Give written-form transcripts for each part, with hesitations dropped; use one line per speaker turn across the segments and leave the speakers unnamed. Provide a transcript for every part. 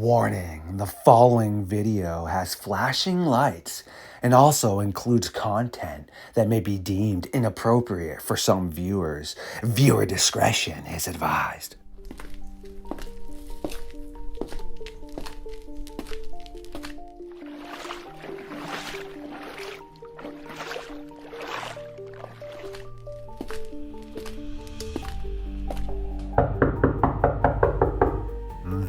Warning, the following video has flashing lights and also includes content that may be deemed inappropriate for some viewers. Viewer discretion is advised.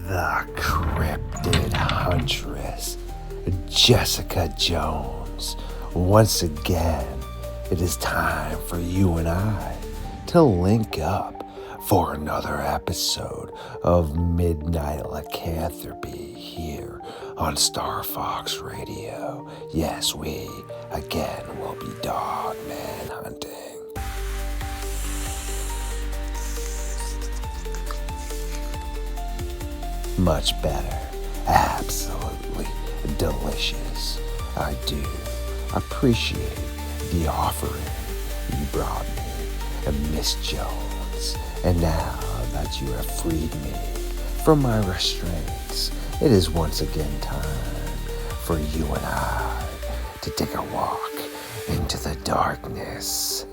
The Cryptid Huntress, Jessica Jones. Once again, it is time for you and I to link up for another episode of Midnight Lycanthropy here on StarFox Radio. Yes, we again will be Dogman hunting. Much better. Absolutely delicious. I do appreciate the offering you brought me, Miss Jones. And now that you have freed me from my restraints, it is once again time for you and I to take a walk into the darkness.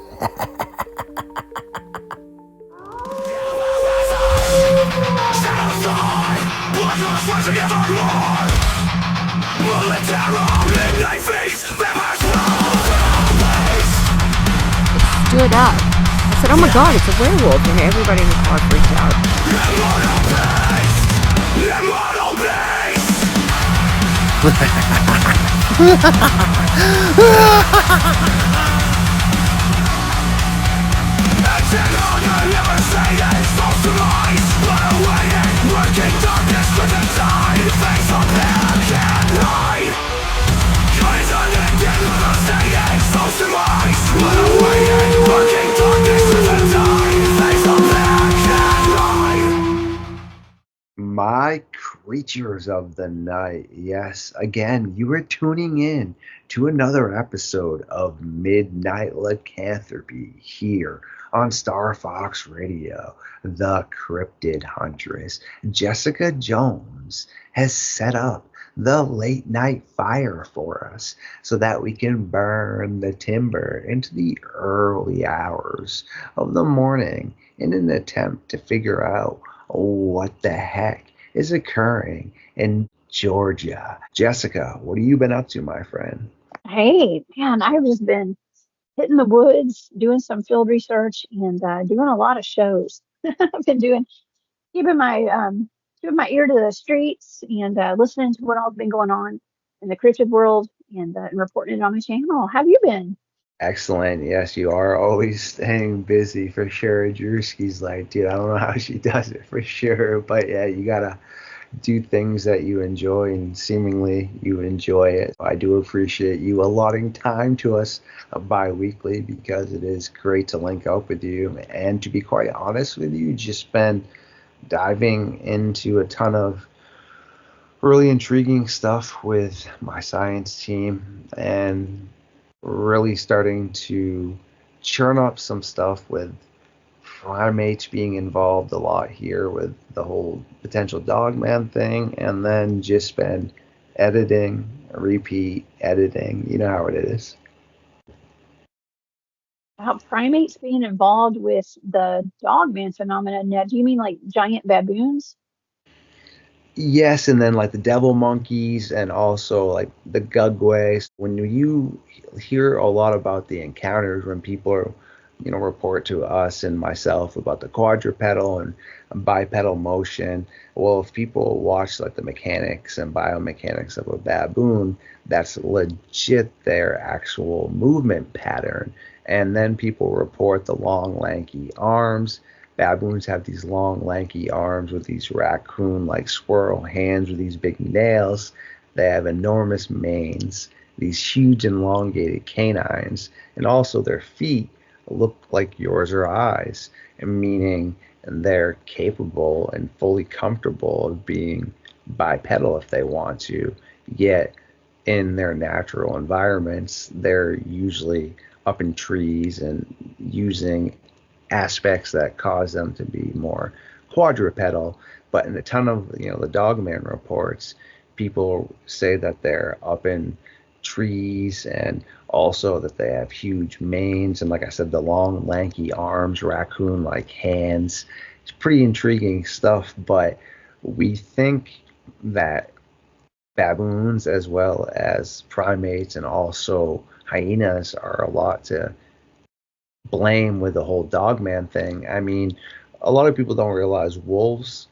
Stood up. I said, oh my god, it's a werewolf. And everybody in the car freaked out.
My creatures of the night, yes, again, you are tuning in to another episode of Midnight Lycanthropy here on StarFox Radio. The Cryptid Huntress, Jessica Jones, has set up the late night fire for us so that we can burn the timber into the early hours of the morning in an attempt to figure out what the heck is occurring in Georgia. Jessica, what have you been up to, my friend?
Hey, man, I've just been hitting the woods, doing some field research, and doing a lot of shows. I've been keeping my ear to the streets and listening to what all's been going on in the cryptid world and reporting it on my channel. How have you been?
Excellent. Yes, you are always staying busy for sure. Drewski's like, dude, I don't know how she does it for sure. But yeah, you gotta do things that you enjoy, and seemingly you enjoy it. I do appreciate you allotting time to us bi-weekly because it is great to link up with you. And to be quite honest with you, just been diving into a ton of really intriguing stuff with my science team and really starting to churn up some stuff with primates being involved a lot here with the whole potential Dogman thing, and then just been editing, repeat editing. You know how it is.
About primates being involved with the Dogman phenomenon. Now, do you mean like giant baboons?
Yes, and then like the devil monkeys and also like the gugways. When you hear a lot about the encounters when people are, report to us and myself about the quadrupedal and bipedal motion. Well, if people watch like the mechanics and biomechanics of a baboon, that's legit their actual movement pattern. And then people report the long, lanky arms. Baboons have these long, lanky arms with these raccoon-like squirrel hands with these big nails. They have enormous manes, these huge elongated canines, and also their feet look like yours or eyes, meaning they're capable and fully comfortable of being bipedal if they want to, yet in their natural environments, they're usually up in trees and using aspects that cause them to be more quadrupedal. But in a ton of, the Dogman reports, people say that they're up in trees, and also that they have huge manes, and like I said, the long lanky arms, raccoon like hands. It's pretty intriguing stuff, but we think that baboons as well as primates and also hyenas are a lot to blame with the whole Dogman thing. I mean, a lot of people don't realize wolves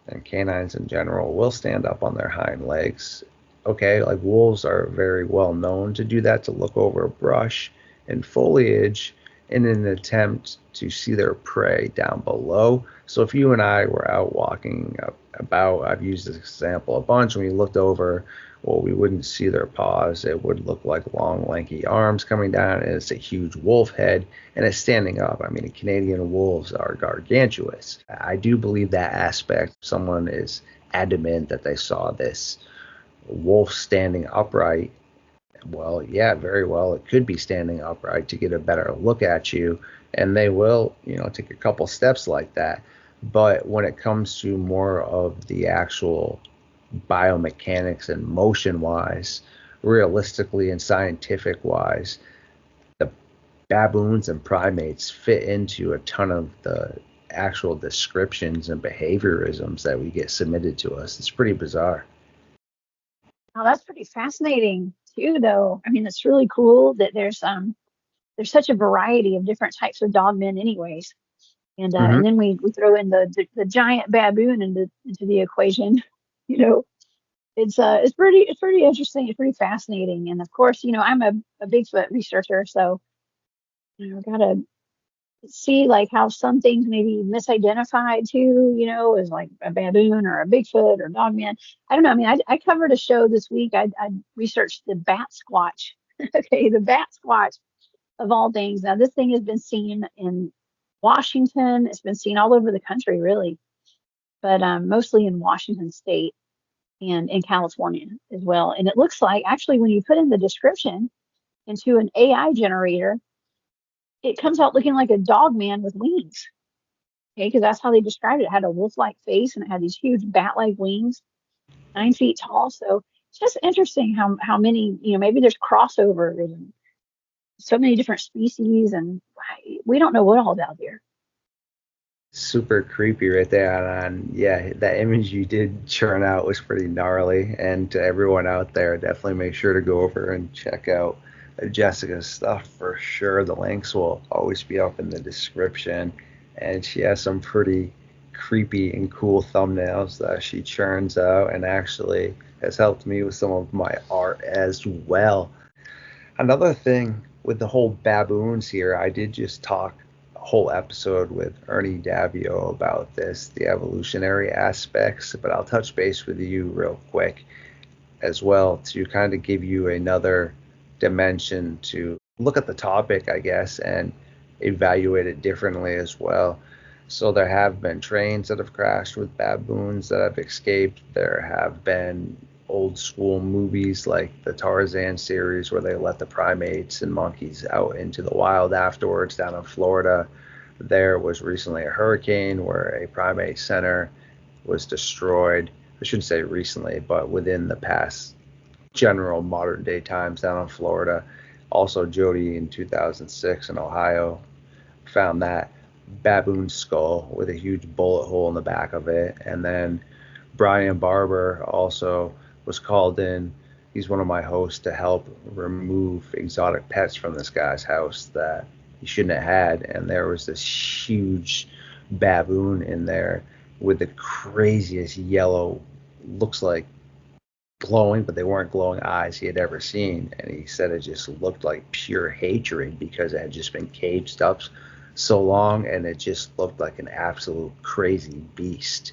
and canines in general will stand up on their hind legs. Okay, like wolves are very well known to do that, to look over brush and foliage in an attempt to see their prey down below. So if you and I were out walking about, I've used this example a bunch, when we looked over, well, we wouldn't see their paws. It would look like long, lanky arms coming down, and it's a huge wolf head, and it's standing up. I mean, Canadian wolves are gargantuous. I do believe that aspect. Someone is adamant that they saw this wolf standing upright. Well, yeah, very well. It could be standing upright to get a better look at you, and they will, take a couple steps like that. But when it comes to more of the actual biomechanics and motion wise, realistically and scientific wise, the baboons and primates fit into a ton of the actual descriptions and behaviorisms that we get submitted to us. It's pretty bizarre.
Now that's pretty fascinating too, though. I mean, it's really cool that there's such a variety of different types of dogmen, anyways. And
Hmm.
then we throw in the giant baboon into the equation. You know, it's pretty interesting. It's pretty fascinating. And of course, I'm a Bigfoot researcher, so gotta see like how some things may be misidentified too, as like a baboon or a Bigfoot or dogman. I don't know. I mean, I covered a show this week. I researched the bat squatch. Okay, the bat squatch of all things. Now, this thing has been seen in Washington. It's been seen all over the country, really, but mostly in Washington State and in California as well. And it looks like actually when you put in the description into an AI generator, it comes out looking like a dog man with wings. Okay, because that's how they described it. It had a wolf-like face and it had these huge bat-like wings, 9 feet tall. So it's just interesting how many, maybe there's crossovers and so many different species, and we don't know what all's out there.
Super creepy right there. And yeah, that image you did churn out was pretty gnarly. And to everyone out there, definitely make sure to go over and check out Jessica's stuff for sure. The links will always be up in the description. And she has some pretty creepy and cool thumbnails that she churns out, and actually has helped me with some of my art as well. Another thing with the whole baboons here, I did just talk a whole episode with Ernie Davio about this, the evolutionary aspects, but I'll touch base with you real quick as well to kind of give you another dimension to look at the topic, I guess, and evaluate it differently as well. So there have been trains that have crashed with baboons that have escaped. There have been old school movies like the Tarzan series where they let the primates and monkeys out into the wild afterwards down in Florida. There was recently a hurricane where a primate center was destroyed. I shouldn't say recently, but within the past general modern day times down in Florida. Also, Jody in 2006 in Ohio found that baboon skull with a huge bullet hole in the back of it. And then Brian Barber also was called in. He's one of my hosts to help remove exotic pets from this guy's house that he shouldn't have had. And there was this huge baboon in there with the craziest yellow, looks like glowing, but they weren't glowing eyes he had ever seen. And he said it just looked like pure hatred because it had just been caged up so long, and it just looked like an absolute crazy beast.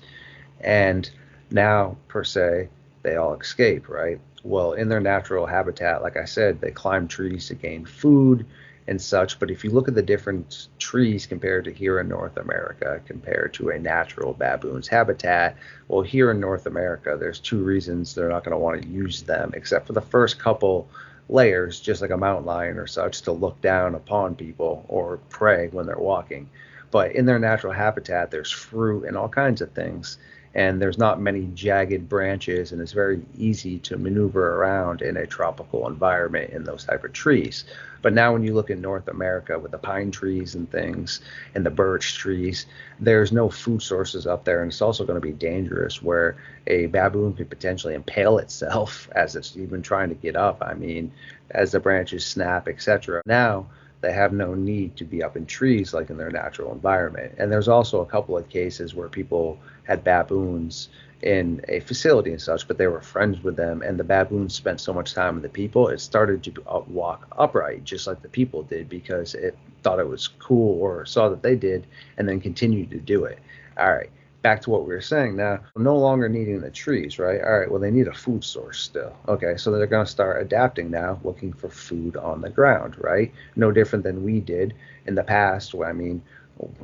And now, per se, they all escape, right? Well, in their natural habitat, like I said, they climb trees to gain food and such. But if you look at the different trees compared to here in North America, compared to a natural baboon's habitat, well, here in North America, there's two reasons they're not going to want to use them, except for the first couple layers, just like a mountain lion or such, to look down upon people or prey when they're walking. But in their natural habitat, there's fruit and all kinds of things. and there's not many jagged branches, and it's very easy to maneuver around in a tropical environment in those type of trees. But now when you look in North America with the pine trees and things and the birch trees, there's no food sources up there, and it's also going to be dangerous where a baboon could potentially impale itself as it's even trying to get up. I mean, as the branches snap, etc. Now they have no need to be up in trees like in their natural environment. And there's also a couple of cases where people had baboons in a facility and such, but they were friends with them, and the baboons spent so much time with the people, it started to walk upright just like the people did because it thought it was cool or saw that they did and then continued to do it. All right, back to what we were saying now, no longer needing the trees, right? All right, well, they need a food source still. Okay, so they're going to start adapting now, looking for food on the ground, right? No different than we did in the past. I mean,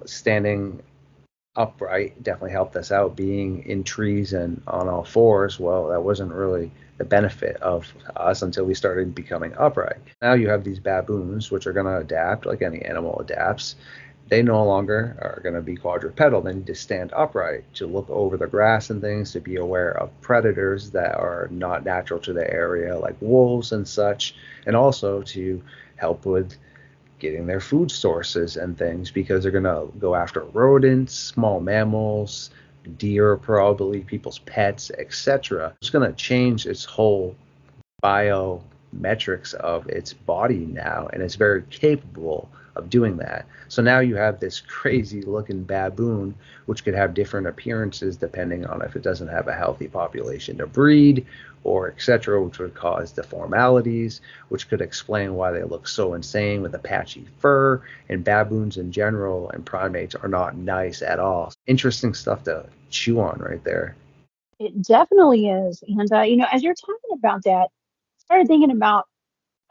standing upright definitely helped us out. Being in trees and on all fours, well, that wasn't really the benefit of us until we started becoming upright. Now you have these baboons, which are going to adapt like any animal adapts. They no longer are going to be quadrupedal. They need to stand upright to look over the grass and things, to be aware of predators that are not natural to the area, like wolves and such, and also to help with getting their food sources and things, because they're going to go after rodents, small mammals, deer, probably people's pets, etc. It's going to change its whole biometrics of its body now, and it's very capable of doing that. So now you have this crazy looking baboon, which could have different appearances depending on if it doesn't have a healthy population to breed, or etc., which would cause deformalities, which could explain why they look so insane with the patchy fur. And baboons in general and primates are not nice at all. Interesting stuff to chew on right there.
It definitely is. And as you're talking about that, I started thinking about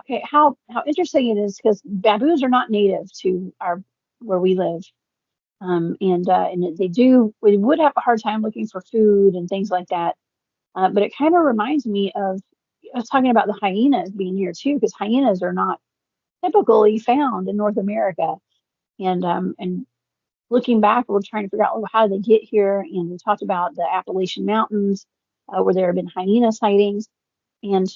okay, how interesting it is because baboons are not native to our where we live. And they do we would have a hard time looking for food and things like that. But it kind of reminds me of I was talking about the hyenas being here too, because hyenas are not typically found in North America. And looking back, we're trying to figure out, well, how did they get here? And we talked about the Appalachian Mountains, where there have been hyena sightings, and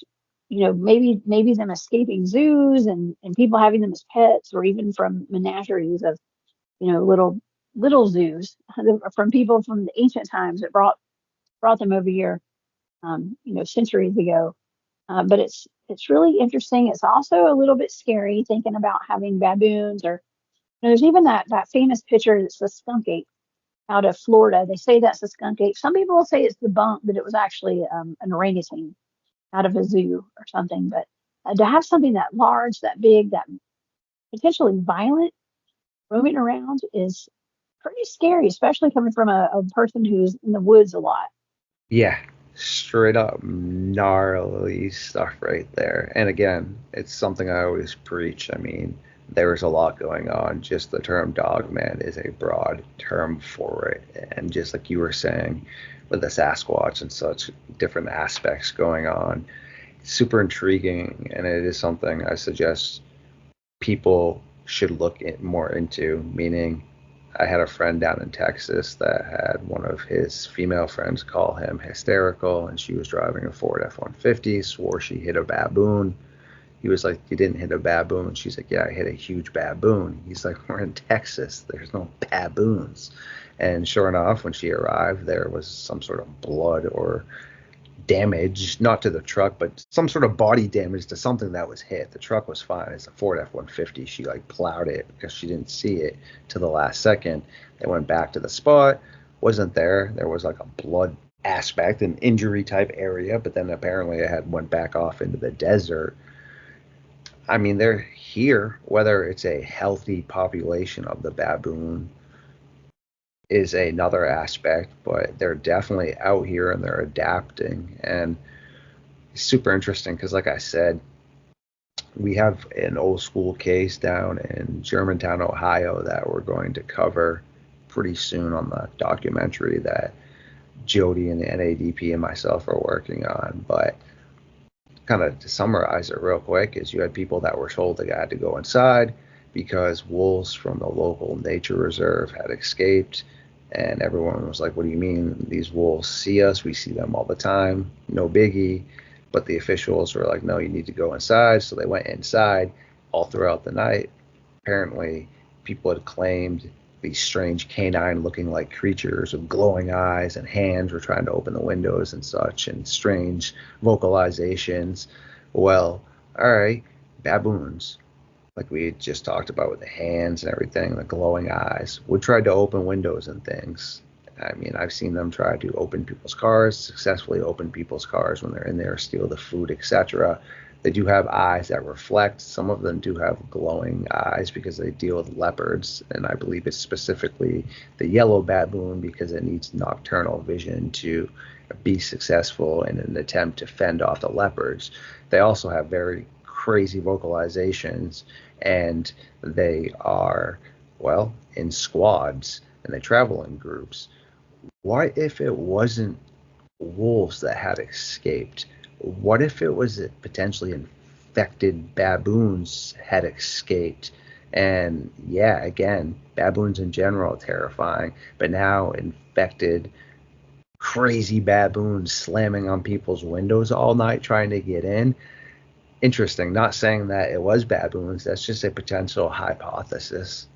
maybe them escaping zoos and people having them as pets, or even from menageries of little zoos from people from the ancient times that brought them over here, centuries ago. But it's really interesting. It's also a little bit scary thinking about having baboons, or there's even that famous picture that's the skunk ape out of Florida. They say that's the skunk ape. Some people will say it's the bunk, but it was actually an orangutan out of a zoo or something. But to have something that large, that big, that potentially violent roaming around is pretty scary, especially coming from a person who's in the woods a lot.
Yeah, straight up gnarly stuff right there. And again, it's something I always preach. I mean, there's a lot going on. Just the term Dogman is a broad term for it. And just like you were saying, with the Sasquatch and such different aspects going on, super intriguing. And it is something I suggest people should look more into, meaning I had a friend down in Texas that had one of his female friends call him hysterical, and she was driving a Ford F-150, swore she hit a baboon. He was like, "You didn't hit a baboon." She's like, "Yeah, I hit a huge baboon." He's like, "We're in Texas. There's no baboons." And sure enough, when she arrived, there was some sort of blood or damage, not to the truck, but some sort of body damage to something that was hit. The truck was fine. It's a Ford F-150. She like plowed it because she didn't see it to the last second. They went back to the spot, wasn't there. There was like a blood aspect, an injury type area, but then apparently it had went back off into the desert. I mean, they're here, whether it's a healthy population of the baboon is another aspect, but they're definitely out here and they're adapting. And it's super interesting because, like I said, we have an old school case down in Germantown, Ohio that we're going to cover pretty soon on the documentary that Jody and the NADP and myself are working on. But kind of to summarize it real quick is you had people that were told they had to go inside because wolves from the local nature reserve had escaped. And everyone was like, what do you mean? These wolves see us. We see them all the time. No biggie. But the officials were like, no, you need to go inside. So they went inside all throughout the night. Apparently, people had claimed these strange canine looking like creatures with glowing eyes and hands were trying to open the windows and such, and strange vocalizations. Well, all right, baboons, like we had just talked about with the hands and everything, the glowing eyes, would try to open windows and things. I mean, I've seen them try to open people's cars, successfully open people's cars when they're in there, steal the food, etc. They do have eyes that reflect. Some of them do have glowing eyes because they deal with leopards, and I believe it's specifically the yellow baboon because it needs nocturnal vision to be successful in an attempt to fend off the leopards. They also have very crazy vocalizations, and they are, well, in squads, and they travel in groups. What if it wasn't wolves that had escaped? What if it was that potentially infected baboons had escaped? And yeah, again, baboons in general are terrifying, but now infected crazy baboons slamming on people's windows all night trying to get in. Interesting. Not saying that it was baboons. That's just a potential hypothesis.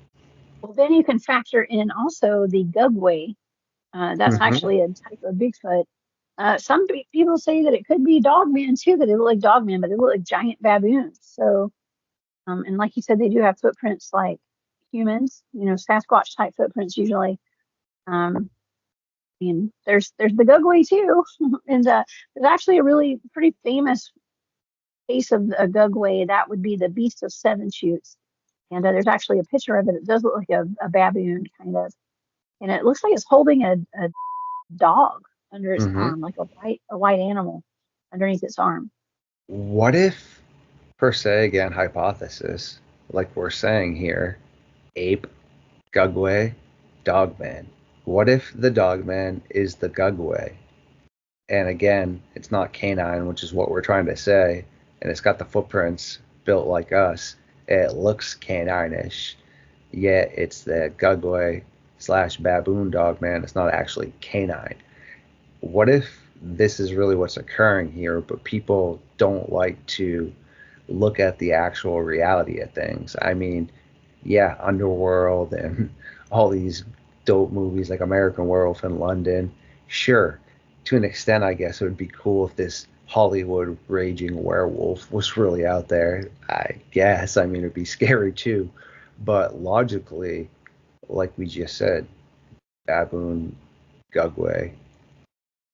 Well, then you can factor in also the Gugway. That's
Mm-hmm.
actually a type of Bigfoot. Some people say that it could be Dogman too, that they look like Dogman, but they look like giant baboons. So, and like you said, they do have footprints like humans, Sasquatch type footprints usually. Um, and there's the Gugway too, and there's actually a really pretty famous case of a Gugway that would be the Beast of Seven Shoots. And there's actually a picture of it. It does look like a baboon kind of, and it looks like it's holding a dog under its
Mm-hmm.
arm, like a white animal underneath its arm.
What if, per se, again, hypothesis, like we're saying here, ape, Gugway, Dogman? What if the Dogman is the Gugway? And again, it's not canine, which is what we're trying to say, and it's got the footprints built like us. It looks canine-ish, yet it's the Gugway slash baboon Dogman. It's not actually canine. What if this is really what's occurring here, but people don't like to look at the actual reality of things? I mean, yeah, Underworld and all these dope movies like American Werewolf in London, sure, to an extent, I guess it would be cool if this Hollywood raging werewolf was really out there. I guess. I mean, it'd be scary too. But logically, like we just said, baboon, Gugway,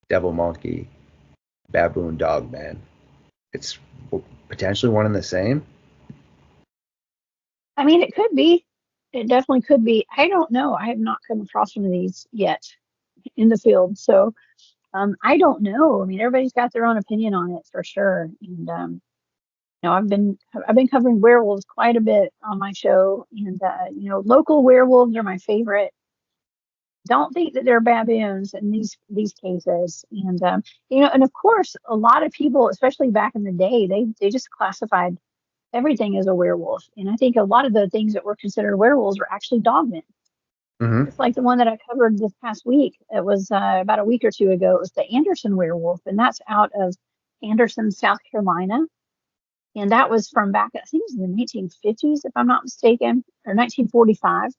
devil monkey, baboon dogman. It's potentially one and the same.
I mean, it could be. It definitely could be. I don't know. I have not come across one of these yet in the field. So I don't know. I mean, everybody's got their own opinion on it for sure. And I've been covering werewolves quite a bit on my show, and local werewolves are my favorite. Don't think that they're baboons in these cases, and and of course, a lot of people, especially back in the day, they just classified everything as a werewolf, and I think a lot of the things that were considered werewolves were actually dogmen.
Mm-hmm.
It's like the one that I covered this past week. It was about a week or two ago. It was the Anderson werewolf, and that's out of Anderson, South Carolina. And that was from back, I think it was in the 1950s, if I'm not mistaken, or 1945.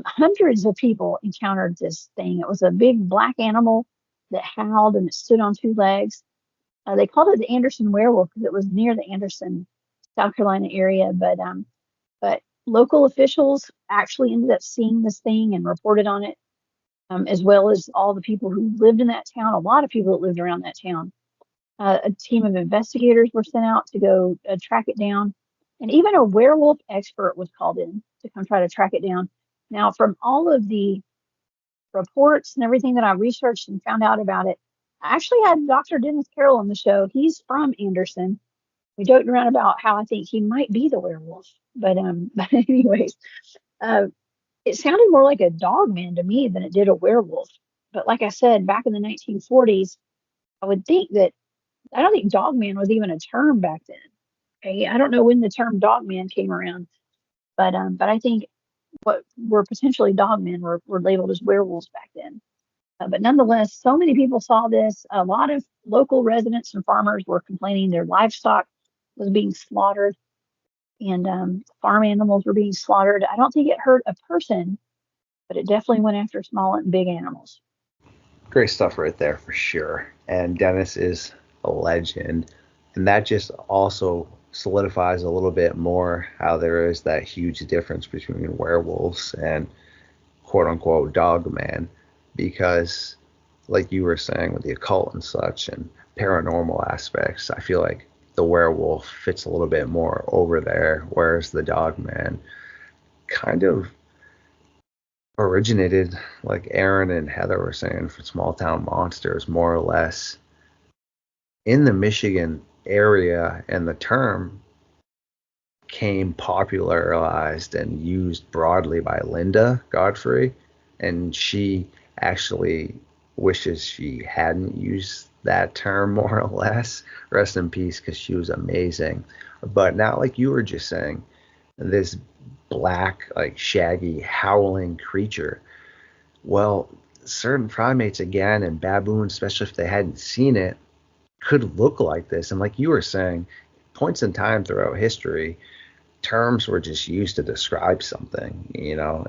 Hundreds of people encountered this thing. It was a big black animal that howled and it stood on two legs. They called it the Anderson werewolf because it was near the Anderson, South Carolina area. But local officials actually ended up seeing this thing and reported on it, as well as all the people who lived in that town. A lot of people that lived around that town. A team of investigators were sent out to go track it down, and even a werewolf expert was called in to come try to track it down. Now, from all of the reports and everything that I researched and found out about it, I actually had Dr. Dennis Carroll on the show. He's from Anderson. We joked around about how I think he might be the werewolf, but but anyways, uh, it sounded more like a dog man to me than it did a werewolf. But like I said, back in the 1940s, I would think that I don't think dogman was even a term back then. Okay, I don't know when the term dogman came around, but I think what were potentially dogmen were labeled as werewolves back then. But nonetheless, so many people saw this. A lot of local residents and farmers were complaining their livestock was being slaughtered, and farm animals were being slaughtered. I don't think it hurt a person, but it definitely went after small and big animals.
Great stuff right there for sure. And Dennis is a legend. And that just also solidifies a little bit more how there is that huge difference between werewolves and quote unquote dogman. Because, like you were saying with the occult and such and paranormal aspects, I feel like the werewolf fits a little bit more over there, whereas the dogman kind of originated, like Aaron and Heather were saying, for small town monsters, more or less in the Michigan area, and the term came popularized and used broadly by Linda Godfrey, and she actually wishes she hadn't used that term more or less. Rest in peace, because she was amazing. But now, like you were just saying, this black, like shaggy, howling creature. Well, certain primates, again, and baboons, especially if they hadn't seen it, could look like this. And like you were saying, points in time throughout history, terms were just used to describe something.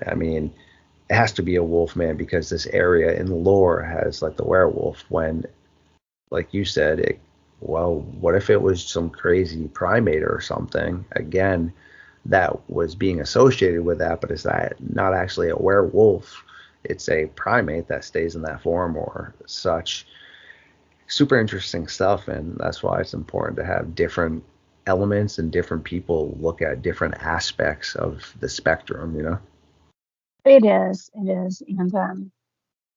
I mean, it has to be a wolf man because this area in lore has like the werewolf. When, like you said, well, what if it was some crazy primate or something? Again, that was being associated with that, but is that not actually a werewolf? It's a primate that stays in that form or such. Super interesting stuff, and that's why it's important to have different elements and different people look at different aspects of the spectrum.
It is, and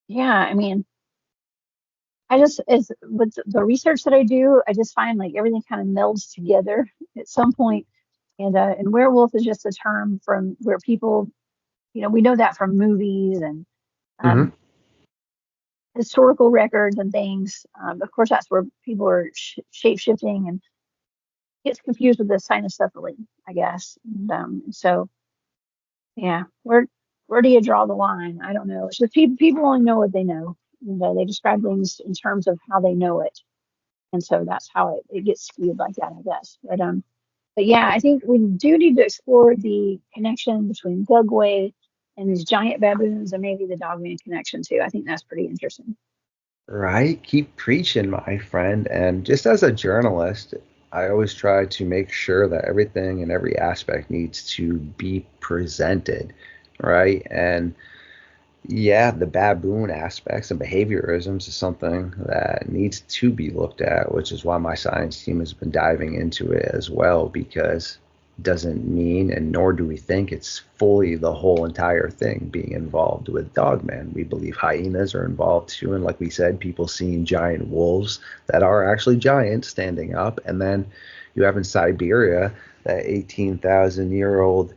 yeah, I mean, it's with the research that I do, I just find like everything kind of melds together at some point. And werewolf is just a term from where people, we know that from movies and
Hmm.
um, historical records and things. Of course, that's where people are shape shifting and gets confused with the cynocephaly, I guess. And so, yeah, where do you draw the line? I don't know. It's just people only know what they know. And, they describe things in terms of how they know it, and so that's how it gets skewed like that, I guess. But yeah, I think we do need to explore the connection between Gugway and these giant baboons, and maybe the Dogman connection too. I think that's pretty interesting.
Right? Keep preaching, my friend. And just as a journalist, I always try to make sure that everything and every aspect needs to be presented, right? And yeah, the baboon aspects and behaviorisms is something that needs to be looked at, which is why my science team has been diving into it as well, because it doesn't mean, and nor do we think it's fully the whole entire thing being involved with dogman. We believe hyenas are involved too, and like we said, people seeing giant wolves that are actually giant standing up, and then you have in Siberia that 18,000-year-old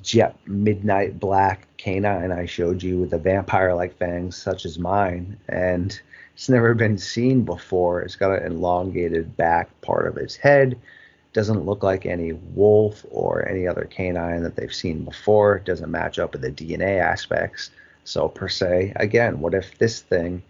jet midnight black canine I showed you with the vampire like fangs such as mine, and it's never been seen before. It's got an elongated back part of its head. Doesn't look like any wolf or any other canine that they've seen before. It doesn't match up with the DNA aspects. So per se, again, what if this thing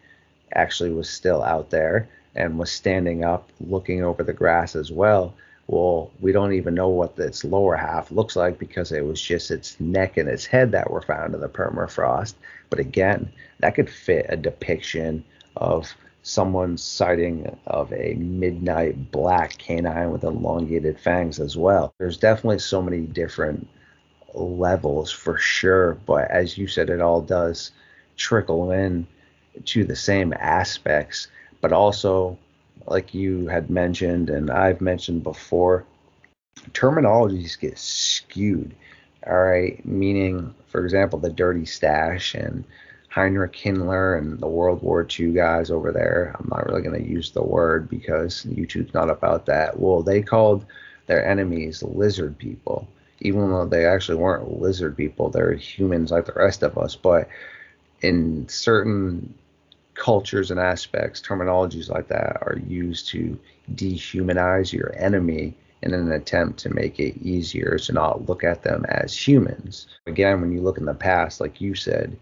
actually was still out there and was standing up looking over the grass as well? Well, we don't even know what its lower half looks like because it was just its neck and its head that were found in the permafrost. But again, that could fit a depiction of someone's sighting of a midnight black canine with elongated fangs as well. There's definitely so many different levels for sure, but as you said, it all does trickle in to the same aspects, but also, like you had mentioned and I've mentioned before, terminologies get skewed. All right, meaning, for example, the dirty stash and Heinrich Himmler and the World War II guys over there. I'm not really going to use the word because YouTube's not about that. Well, they called their enemies lizard people, even though they actually weren't lizard people. They're humans like the rest of us. But in certain cultures and aspects, terminologies like that are used to dehumanize your enemy in an attempt to make it easier to not look at them as humans. Again, when you look in the past, like you said,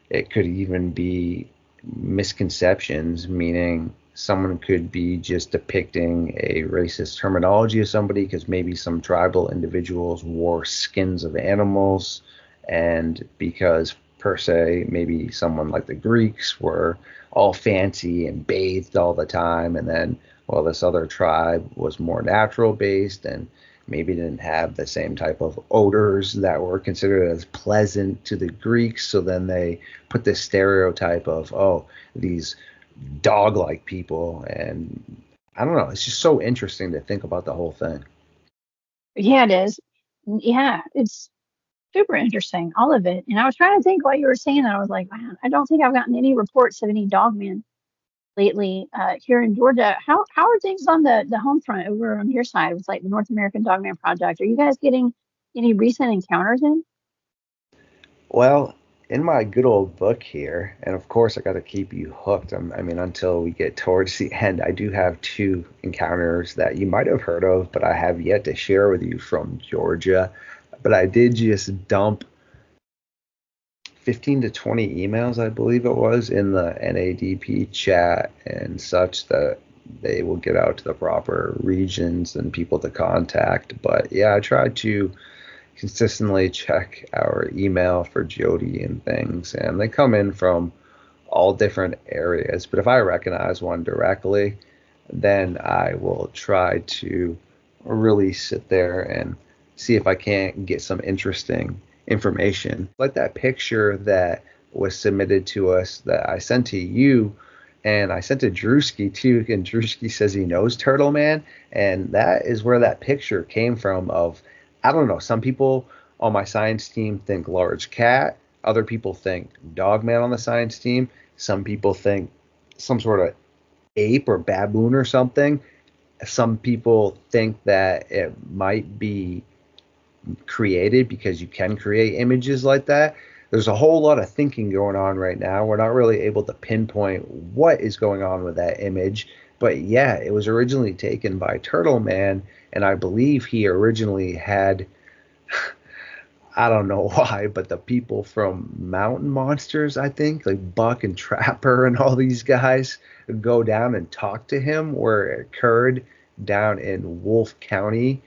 it could even be misconceptions, meaning someone could be just depicting a racist terminology of somebody because maybe some tribal individuals wore skins of animals, and because per se maybe someone like the Greeks were all fancy and bathed all the time, and then well this other tribe was more natural based and maybe didn't have the same type of odors that were considered as pleasant to the Greeks. So then they put this stereotype of, oh, these dog like people. And I don't know. It's just so interesting to think about the whole thing.
Yeah, it is. Yeah, it's super interesting, all of it. And I was trying to think while you were saying that, I was like, man, I don't think I've gotten any reports of any dogmen lately here in Georgia. How are things on the home front over on your side with like the North American Dogman Project? Are you guys getting any recent encounters in?
Well, in my good old book here, and of course I got to keep you hooked. I mean, until we get towards the end, I do have two encounters that you might have heard of, but I have yet to share with you from Georgia. But I did just dump 15 to 20 emails, I believe it was, in the NADP chat and such that they will get out to the proper regions and people to contact. But yeah, I tried to consistently check our email for Jody and things, and they come in from all different areas. But if I recognize one directly, then I will try to really sit there and see if I can't get some interesting information. Like that picture that was submitted to us that I sent to you, and I sent to Drewski too, and Drewski says he knows Turtle Man, and that is where that picture came from of, I don't know, some people on my science team think large cat, other people think Dogman on the science team, some people think some sort of ape or baboon or something. Some people think that it might be created because you can create images like that. There's a whole lot of thinking going on right now. We're not really able to pinpoint what is going on with that image. But yeah, it was originally taken by Turtle Man, and I believe he originally had, I don't know why, but the people from Mountain Monsters, I think, like Buck and Trapper and all these guys, go down and talk to him where it occurred down in Wolfe County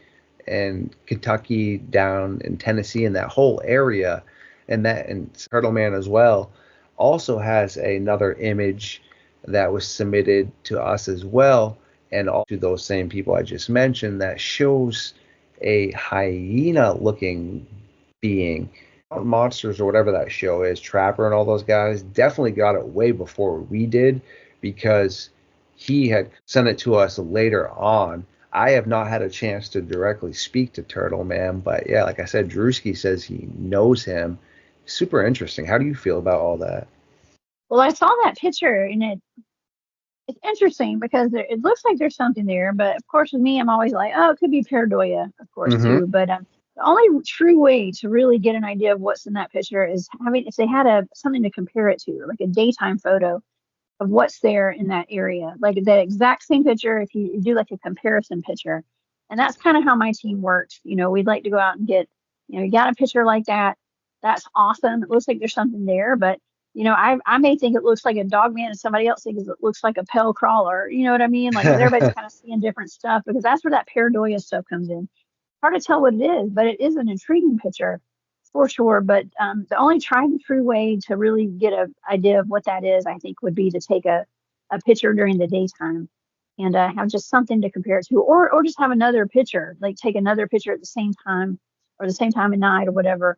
and Kentucky, down in Tennessee, and that whole area. And Turtle Man as well also has another image that was submitted to us as well, and all to those same people I just mentioned, that shows a hyena looking being. Monsters or whatever that show is, Trapper and all those guys definitely got it way before we did, because he had sent it to us later on. I have not had a chance to directly speak to Turtle Man, but yeah, like I said, Drewski says he knows him. Super interesting. How do you feel about all that?
Well, I saw that picture and it's interesting because it looks like there's something there, but of course with me, I'm always like, oh, it could be pareidolia, of course
Mm-hmm.
too. But the only true way to really get an idea of what's in that picture is having if they had a something to compare it to, like a daytime photo of what's there in that area, like that exact same picture. If you do like a comparison picture, and that's kind of how my team works. You know, we'd like to go out and get, you got a picture like that. That's awesome. It looks like there's something there, but I may think it looks like a dog man and somebody else thinks it looks like a pale crawler. You know what I mean? Like, 'cause everybody's kind of seeing different stuff because that's where that pareidolia stuff comes in. Hard to tell what it is, but it is an intriguing picture for sure. But the only tried and true way to really get an idea of what that is, I think, would be to take a picture during the daytime and have just something to compare it to, or just have another picture, like take another picture at the same time or the same time of night or whatever,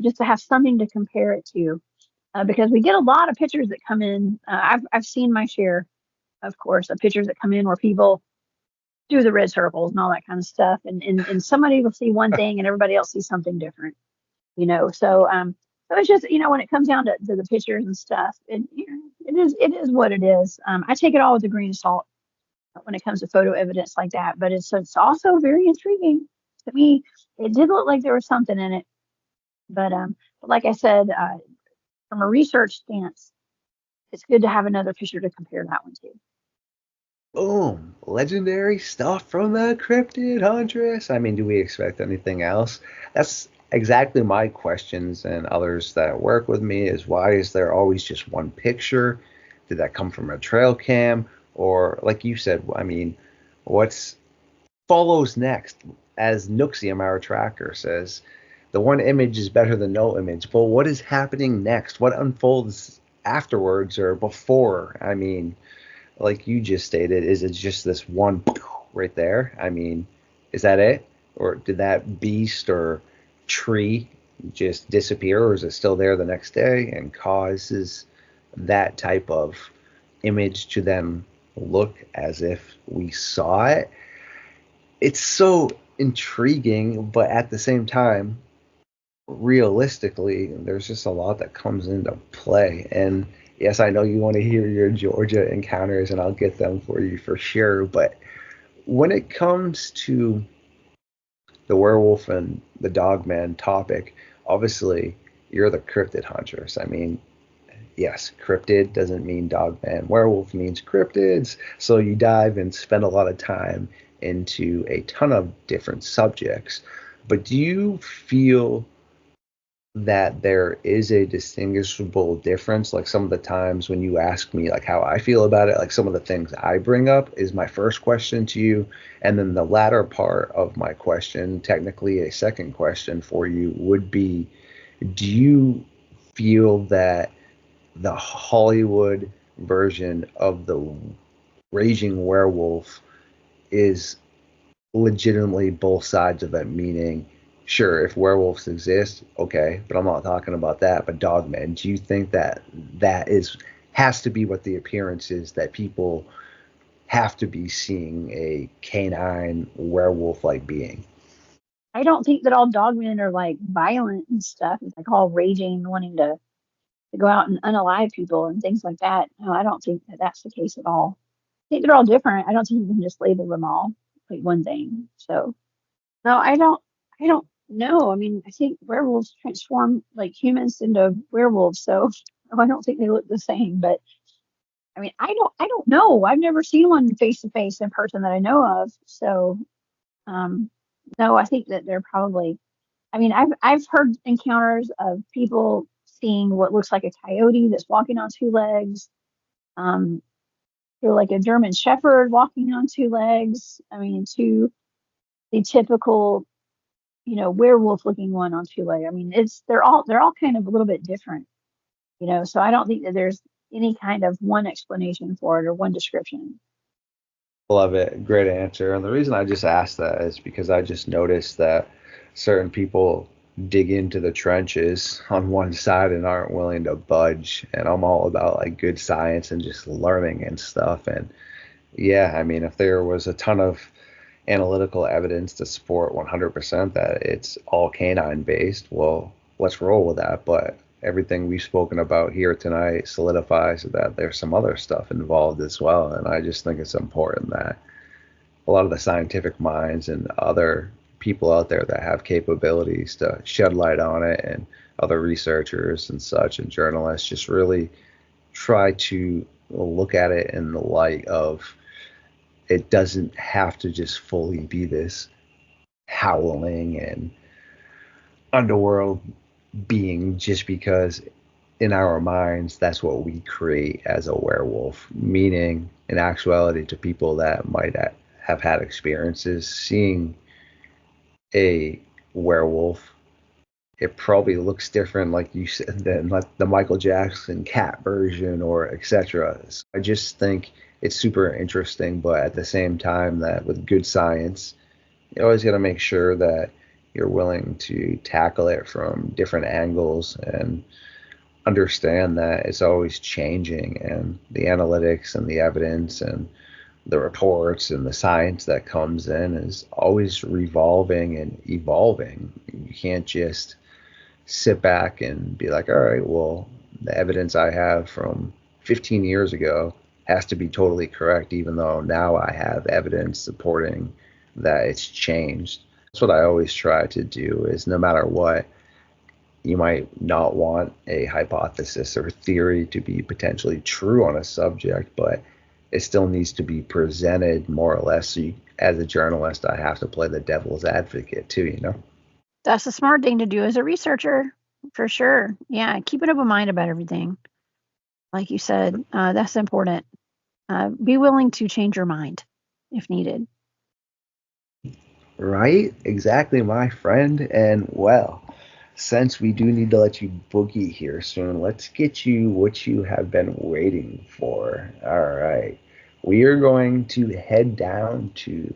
just to have something to compare it to. Because we get a lot of pictures that come in. I've seen my share, of course, of pictures that come in where people do the red circles and all that kind of stuff, and somebody will see one thing and everybody else sees something different. So it's just when it comes down to the pictures and stuff, it is what it is. I take it all with a grain of salt when it comes to photo evidence like that, but it's also very intriguing to me. It did look like there was something in it, but like I said, from a research stance, it's good to have another picture to compare that one to.
boom, legendary stuff from the Cryptid Huntress. I mean, do we expect anything else? That's exactly my questions and others that work with me is why is there always just one picture? Did that come from a trail cam? Or like you said, I mean, what's follows next? As Nooksy, our tracker, says, the one image is better than no image. Well, what is happening next? What unfolds afterwards or before? I mean, like you just stated, is it just this one right there? I mean, is that it? Or did that beast or tree just disappear, or is it still there the next day and causes that type of image to then look as if we saw it? It's so intriguing, but at the same time, realistically, there's just a lot that comes into play. And yes, I know you want to hear your Georgia encounters, and I'll get them for you for sure. But when it comes to the werewolf and the dogman topic, obviously you're the cryptid huntress. I mean, yes, cryptid doesn't mean dogman. Werewolf means cryptids. So you dive and spend a lot of time into a ton of different subjects. But do you feel that there is a distinguishable difference? Like some of the times when you ask me like how I feel about it, like some of the things I bring up is my first question to you, and then the latter part of my question, technically a second question for you, would be, do you feel that the Hollywood version of the raging werewolf is legitimately both sides of it, meaning sure, if werewolves exist, okay, but I'm not talking about that. But Dogman, do you think that that is has to be what the appearance is, that people have to be seeing a canine werewolf like being?
I don't think that all dogmen are like violent and stuff. It's like all raging, wanting to go out and unalive people and things like that. No, I don't think that that's the case at all. I think they're all different. I don't think you can just label them all like one thing. So no, I don't know. I mean, I think werewolves transform like humans into werewolves. So no, I don't think they look the same. But I mean, I don't know. I've never seen one face to face in person that I know of. So um, no, I think that they're probably. I mean, I've heard encounters of people seeing what looks like a coyote that's walking on two legs. Um, or like a German Shepherd walking on two legs. I mean, two the typical werewolf looking one on two legs. I mean, they're all kind of a little bit different. So I don't think that there's any kind of one explanation for it or one description.
Love it. Great answer. And the reason I just asked that is because I just noticed that certain people dig into the trenches on one side and aren't willing to budge. And I'm all about like good science and just learning and stuff. And yeah, I mean, if there was a ton of analytical evidence to support 100% that it's all canine based, well, let's roll with that. But everything we've spoken about here tonight solidifies that there's some other stuff involved as well. And I just think it's important that a lot of the scientific minds and other people out there that have capabilities to shed light on it, and other researchers and such and journalists, just really try to look at it in the light of it doesn't have to just fully be this howling and underworld being just because in our minds that's what we create as a werewolf, meaning in actuality to people that might have had experiences seeing a werewolf, it probably looks different, like you said, than like the Michael Jackson cat version or etc. So I just think it's super interesting, but at the same time, that with good science, you always got to make sure that you're willing to tackle it from different angles and understand that it's always changing, and the analytics and the evidence and the reports and the science that comes in is always revolving and evolving. You can't just sit back and be like, all right, well, the evidence I have from 15 years ago has to be totally correct, even though now I have evidence supporting that it's changed. That's what I always try to do, is no matter what, you might not want a hypothesis or theory to be potentially true on a subject, but it still needs to be presented more or less. So as a journalist, I have to play the devil's advocate too, you know?
That's a smart thing to do as a researcher, for sure. Yeah, keep an open mind about everything. Like you said, that's important. Be willing to change your mind if needed.
Right? Exactly, my friend. And well, since we do need to let you boogie here soon, let's get you what you have been waiting for. All right. We are going to head down to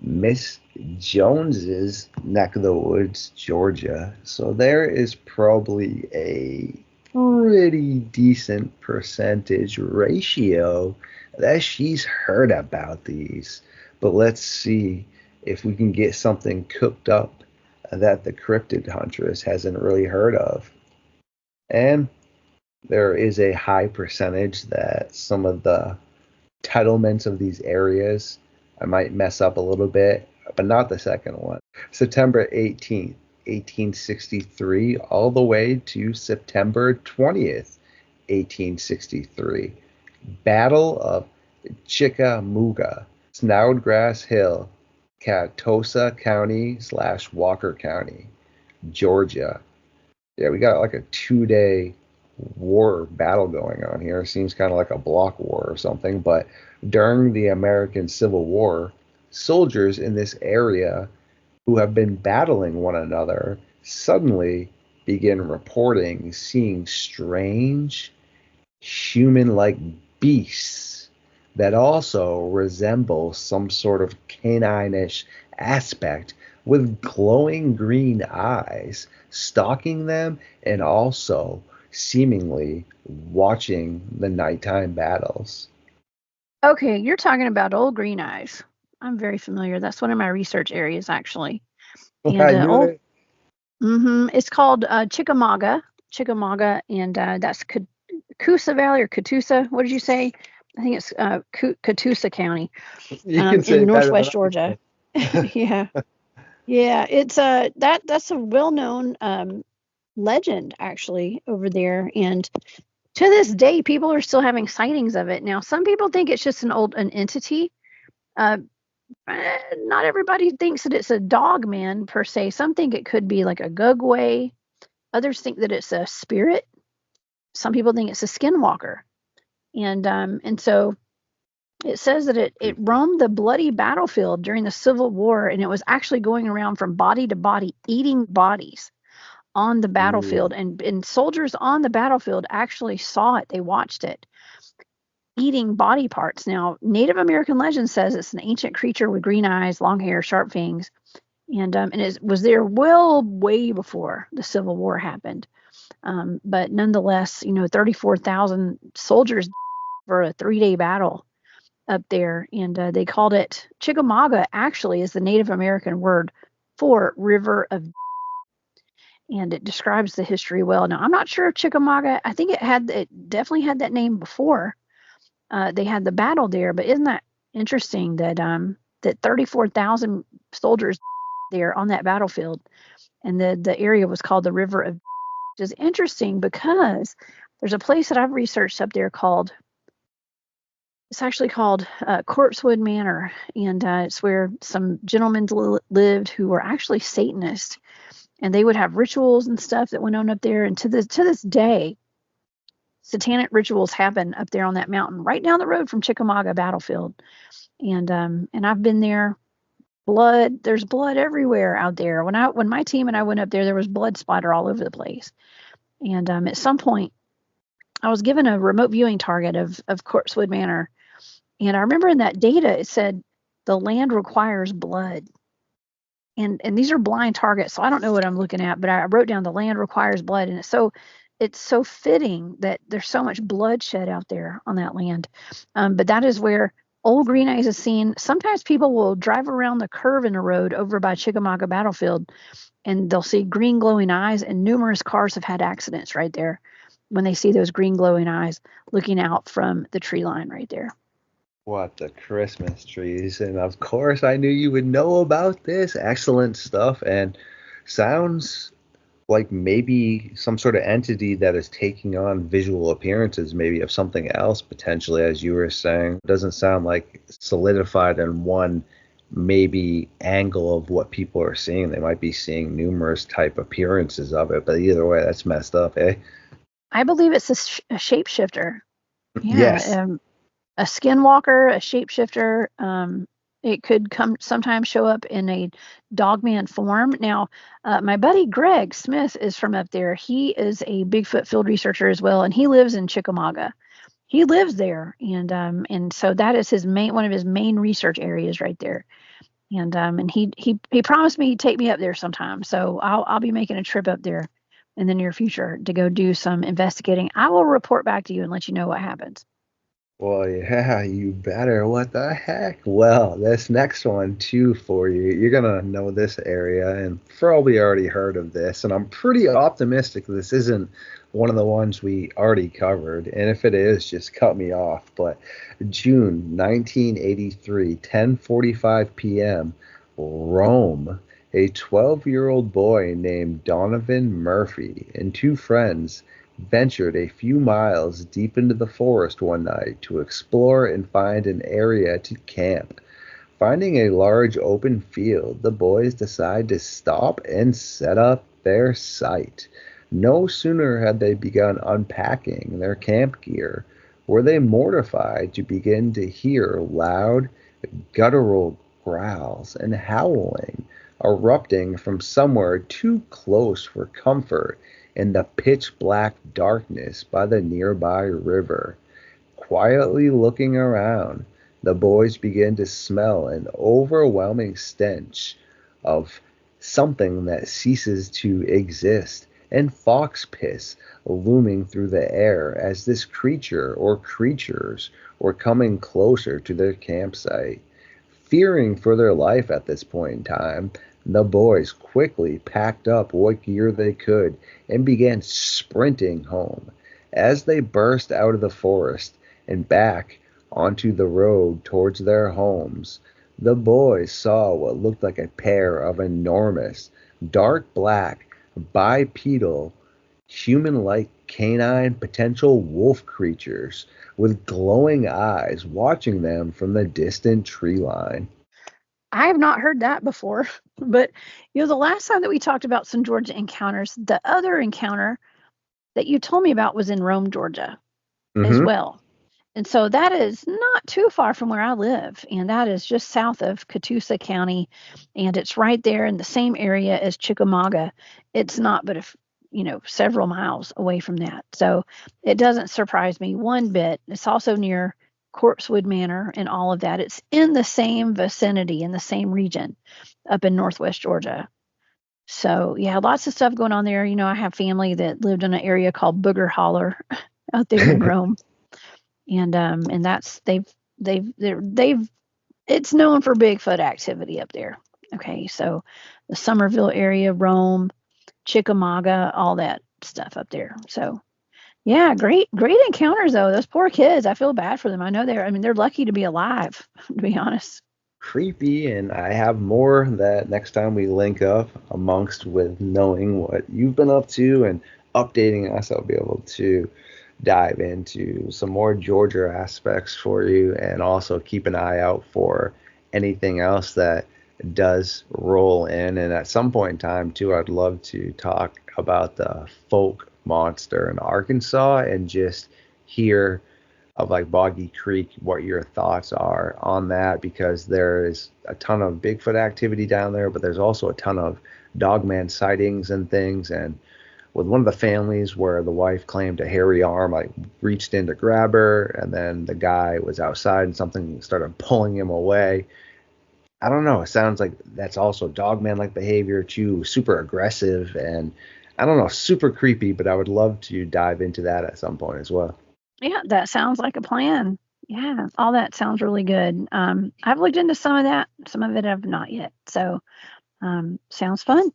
Miss Jones's neck of the woods, Georgia. So there is probably a pretty decent percentage ratio that she's heard about these. But let's see if we can get something cooked up that the Cryptid Huntress hasn't really heard of. And there is a high percentage that some of the titlements of these areas I might mess up a little bit, but not the second one. September 18th, 1863, all the way to September 20th, 1863. Battle of Chickamauga, Snodgrass Hill, Catoosa County / Walker County, Georgia. Yeah, we got like a 2 day war battle going on here. Seems kind of like a block war or something. But during the American Civil War, soldiers in this area who have been battling one another suddenly begin reporting seeing strange human like beasts that also resemble some sort of canine-ish aspect with glowing green eyes stalking them and also seemingly watching the nighttime battles.
Okay, you're talking about old green eyes. I'm very familiar. That's one of my research areas, actually. And
I knew it.
it's called Chickamauga, and that's Coosa Valley or Catoosa. What did you say? I think it's Catoosa County
You can say
in
it better than
northwest
I
Georgia.
can.
Yeah, yeah. It's that's a well-known legend actually over there, and to this day, people are still having sightings of it. Now, some people think it's just an entity. Uh, Not everybody thinks that it's a dogman per se. Some think it could be like a gugway. Others think that it's a spirit. Some people think it's a skinwalker. And so it says that it roamed the bloody battlefield during the Civil War, and it was actually going around from body to body, eating bodies on the battlefield.
Ooh.
And soldiers on the battlefield actually saw it. They watched it eating body parts. Now, Native American legend says it's an ancient creature with green eyes, long hair, sharp fangs, and it was there well way before the Civil War happened. But nonetheless, 34,000 soldiers for a 3 day battle up there, and they called it Chickamauga. Actually, is the Native American word for river of, and it describes the history well. Now, I'm not sure if Chickamauga. I think it definitely had that name before they had the battle there. But isn't that interesting that 34,000 soldiers there on that battlefield, and the area was called the River of, which is interesting because there's a place that I've researched up there called, it's actually called Corpsewood Manor, and it's where some gentlemen lived who were actually Satanists, and they would have rituals and stuff that went on up there. And to this day, satanic rituals happen up there on that mountain, right down the road from Chickamauga battlefield. And I've been there. There's blood everywhere out there. When my team and I went up there, there was blood splatter all over the place. And at some point, I was given a remote viewing target of Corpsewood Manor, and I remember in that data it said the land requires blood. And these are blind targets, so I don't know what I'm looking at, but I wrote down the land requires blood, and it's so fitting that there's so much bloodshed out there on that land. But that is where old green eyes is seen. Sometimes people will drive around the curve in the road over by Chickamauga battlefield, and they'll see green glowing eyes, and numerous cars have had accidents right there when they see those green glowing eyes looking out from the tree line right there.
What the Christmas trees. And of course, I knew you would know about this. Excellent stuff. And sounds like maybe some sort of entity that is taking on visual appearances, maybe of something else potentially, as you were saying. It doesn't sound like solidified in one maybe angle of what people are seeing. They might be seeing numerous type appearances of it, but either way, that's messed up, eh?
I believe it's a shapeshifter.
Yes.
Yeah, a skinwalker, a shapeshifter. It could come sometimes show up in a dogman form. Now, my buddy Greg Smith is from up there. He is a Bigfoot field researcher as well, and he lives in Chickamauga. He lives there, and so that is his main one of his main research areas right there. And he promised me he'd take me up there sometime. So I'll be making a trip up there in the near future to go do some investigating. I will report back to you and let you know what happens.
Well, yeah, you better. What the heck? Well, this next one, too, for you. You're going to know this area and probably already heard of this. And I'm pretty optimistic this isn't one of the ones we already covered. And if it is, just cut me off. But June 1983, 10:45 p.m., Rome. A 12-year-old boy named Donovan Murphy and two friends ventured a few miles deep into the forest one night to explore and find an area to camp. Finding a large open field, the boys decide to stop and set up their site. No sooner had they begun unpacking their camp gear were they mortified to begin to hear loud, guttural growls and howling erupting from somewhere too close for comfort in the pitch black darkness by the nearby river. Quietly looking around, the boys begin to smell an overwhelming stench of something that ceases to exist, and fox piss looming through the air as this creature or creatures were coming closer to their campsite. Fearing for their life at this point in time, the boys quickly packed up what gear they could and began sprinting home. As they burst out of the forest and back onto the road towards their homes, the boys saw what looked like a pair of enormous, dark black, bipedal, human-like canine potential wolf creatures with glowing eyes watching them from the distant tree line.
I have not heard that before, but the last time that we talked about some Georgia encounters, the other encounter that you told me about was in Rome, Georgia as
Mm-hmm.
well. And so that is not too far from where I live. And that is just south of Catoosa County. And it's right there in the same area as Chickamauga. It's not but several miles away from that. So it doesn't surprise me one bit. It's also near Corpsewood Manor and all of that. It's in the same vicinity, in the same region up in Northwest Georgia. So yeah, lots of stuff going on there. I have family that lived in an area called Booger Holler out there in Rome, and that's they've it's known for Bigfoot activity up there. Okay, so the Somerville area, Rome, Chickamauga, all that stuff up there. So yeah, great encounters though. Those poor kids, I feel bad for them. I know they're lucky to be alive, to be honest.
Creepy, and I have more that next time we link up amongst with knowing what you've been up to and updating us, I'll be able to dive into some more Georgia aspects for you and also keep an eye out for anything else that does roll in. And at some point in time, too, I'd love to talk about the folk monster in Arkansas and just hear of like Boggy Creek, what your thoughts are on that, because there is a ton of Bigfoot activity down there, but there's also a ton of Dogman sightings and things. And with one of the families where the wife claimed a hairy arm, like reached in to grab her, and then the guy was outside and something started pulling him away. I don't know. It sounds like that's also Dogman like behavior too, super aggressive and I don't know, super creepy, but I would love to dive into that at some point as well.
Yeah, that sounds like a plan. Yeah, all that sounds really good. I've looked into some of that, some of it I've not yet. So sounds fun.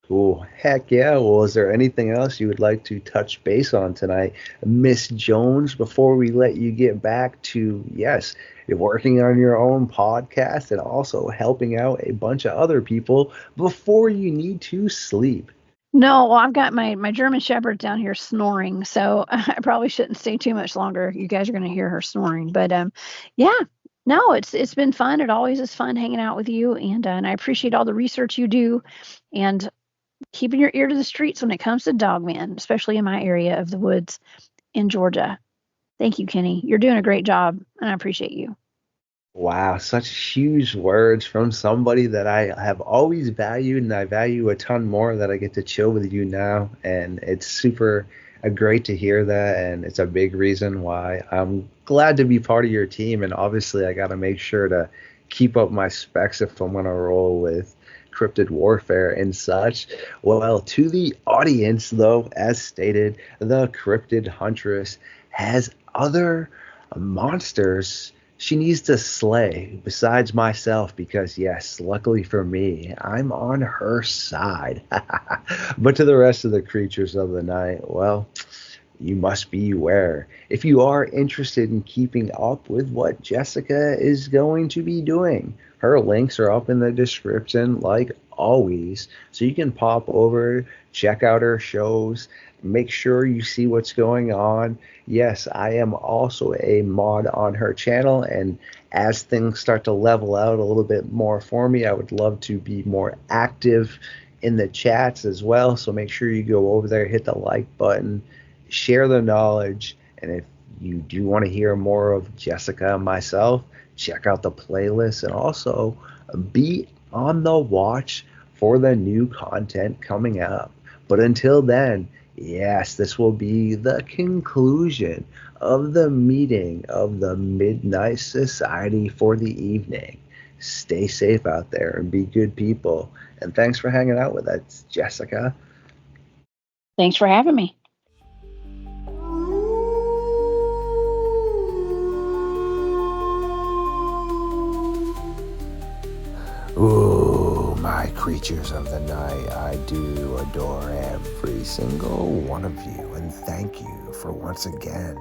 Cool. Heck yeah. Well, is there anything else you would like to touch base on tonight, Miss Jones, before we let you get back to, yes, you're working on your own podcast and also helping out a bunch of other people before you need to sleep?
No, well, I've got my German Shepherd down here snoring, so I probably shouldn't stay too much longer. You guys are going to hear her snoring, but yeah, no, it's been fun. It always is fun hanging out with you, and I appreciate all the research you do, and keeping your ear to the streets when it comes to Dogman, especially in my area of the woods in Georgia. Thank you, Kenny. You're doing a great job, and I appreciate you.
Wow, such huge words from somebody that I have always valued, and I value a ton more that I get to chill with you now. And it's super great to hear that. And it's a big reason why I'm glad to be part of your team. And obviously, I got to make sure to keep up my specs if I'm going to roll with cryptid warfare and such. Well, to the audience, though, as stated, the Cryptid Huntress has other monsters she needs to slay besides myself because, yes, luckily for me, I'm on her side. But to the rest of the creatures of the night, well, you must beware. If you are interested in keeping up with what Jessica is going to be doing, her links are up in the description, like always. So you can pop over, check out her shows, make sure you see what's going on. Yes, I am also a mod on her channel, and as things start to level out a little bit more for me, I would love to be more active in the chats as well. So make sure you go over there, hit the like button, share the knowledge. And if you do want to hear more of Jessica and myself, check out the playlist and also be on the watch for the new content coming up. But until then, yes, this will be the conclusion of the meeting of the Midnight Society for the evening. Stay safe out there and be good people. And thanks for hanging out with us, Jessica.
Thanks for having me.
Ooh, my creatures of the night, I do adore every single one of you, and thank you for once again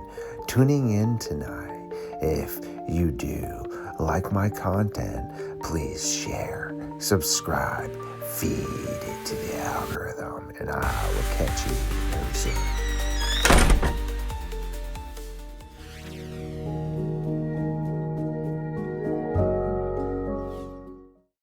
tuning in tonight. If you do like my content, please share, subscribe, feed it to the algorithm, and I will catch you very soon.